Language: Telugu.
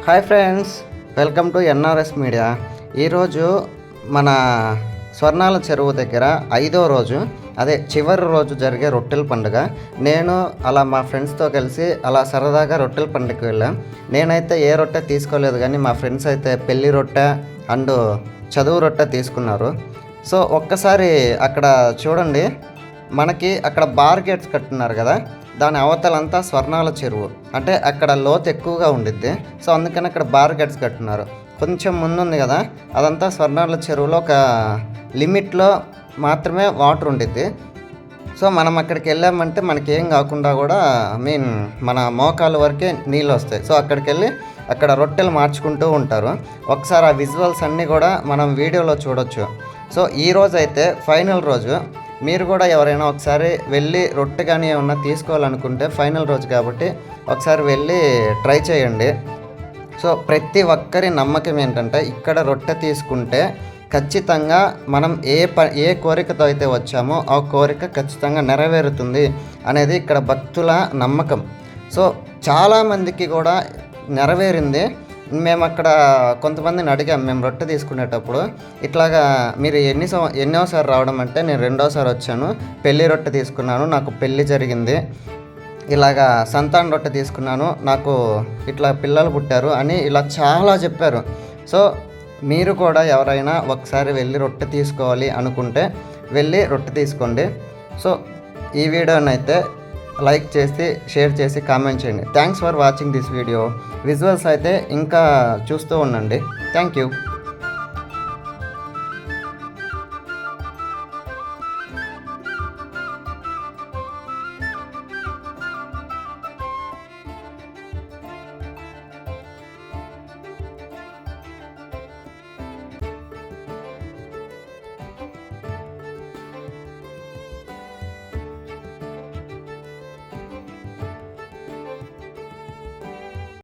Hi friends, welcome to NRS Media. ఈరోజు మన స్వర్ణాల చెరువు దగ్గర 5వ రోజు, అదే చివరి రోజు జరిగే రొట్టెల పండుగ. నేను అలా మా ఫ్రెండ్స్తో కలిసి అలా సరదాగా రొట్టెల పండుగకి వెళ్ళాం. నేనైతే ఏ రొట్టె తీసుకోలేదు, కానీ మా ఫ్రెండ్స్ అయితే పెళ్లి రొట్టె అండ్ చదువు రొట్టె తీసుకున్నారు. సో ఒక్కసారి అక్కడ చూడండి, మనకి అక్కడ బార్ గేట్స్ కట్టున్నారు కదా, దాని అవతలంతా స్వర్ణాల చెరువు. అంటే అక్కడ లోతు ఎక్కువగా ఉండిద్ది. సో అందుకని అక్కడ బార్ గేట్స్ కట్టున్నారు. కొంచెం ముందుంది కదా, అదంతా స్వర్ణాల చెరువులో ఒక లిమిట్లో మాత్రమే వాటర్ ఉండిద్ది. సో మనం అక్కడికి వెళ్ళామంటే మనకి ఏం కాకుండా కూడా మన మోకాలు వరకే నీళ్ళు వస్తాయి. సో అక్కడికి వెళ్ళి అక్కడ రొట్టెలు మార్చుకుంటూ ఉంటారు. ఒకసారి ఆ విజువల్స్ అన్నీ కూడా మనం వీడియోలో చూడొచ్చు. సో ఈరోజు అయితే ఫైనల్ రోజు. మీరు కూడా ఎవరైనా ఒకసారి వెళ్ళి రొట్టె కానీ ఏమన్నా తీసుకోవాలనుకుంటే ఫైనల్ రోజు కాబట్టి ఒకసారి వెళ్ళి ట్రై చేయండి. సో ప్రతి ఒక్కరి నమ్మకం ఏంటంటే, ఇక్కడ రొట్టె తీసుకుంటే ఖచ్చితంగా మనం ఏ కోరికతో అయితే వచ్చామో ఆ కోరిక ఖచ్చితంగా నెరవేరుతుంది అనేది ఇక్కడ భక్తుల నమ్మకం. సో చాలామందికి కూడా నెరవేరింది. మేము అక్కడ కొంతమందిని అడిగాం, మేము రొట్టె తీసుకునేటప్పుడు, ఇట్లాగా మీరు ఎన్నోసారి రావడం అంటే, నేను 2వసారి వచ్చాను, పెళ్లి రొట్టె తీసుకున్నాను, నాకు పెళ్ళి జరిగింది, ఇలాగా సంతాన రొట్టె తీసుకున్నాను, నాకు ఇట్లా పిల్లలు పుట్టారు అని ఇలా చాలా చెప్పారు. సో మీరు కూడా ఎవరైనా ఒకసారి వెళ్ళి రొట్టె తీసుకోవాలి అనుకుంటే వెళ్ళి రొట్టె తీసుకోండి. సో ఈ వీడియోనైతే లైక్ చేసి షేర్ చేసి కామెంట్ చేయండి. Thanks for watching this video. Visuals అయితే ఇంకా చూస్తూ ఉండండి. Thank you.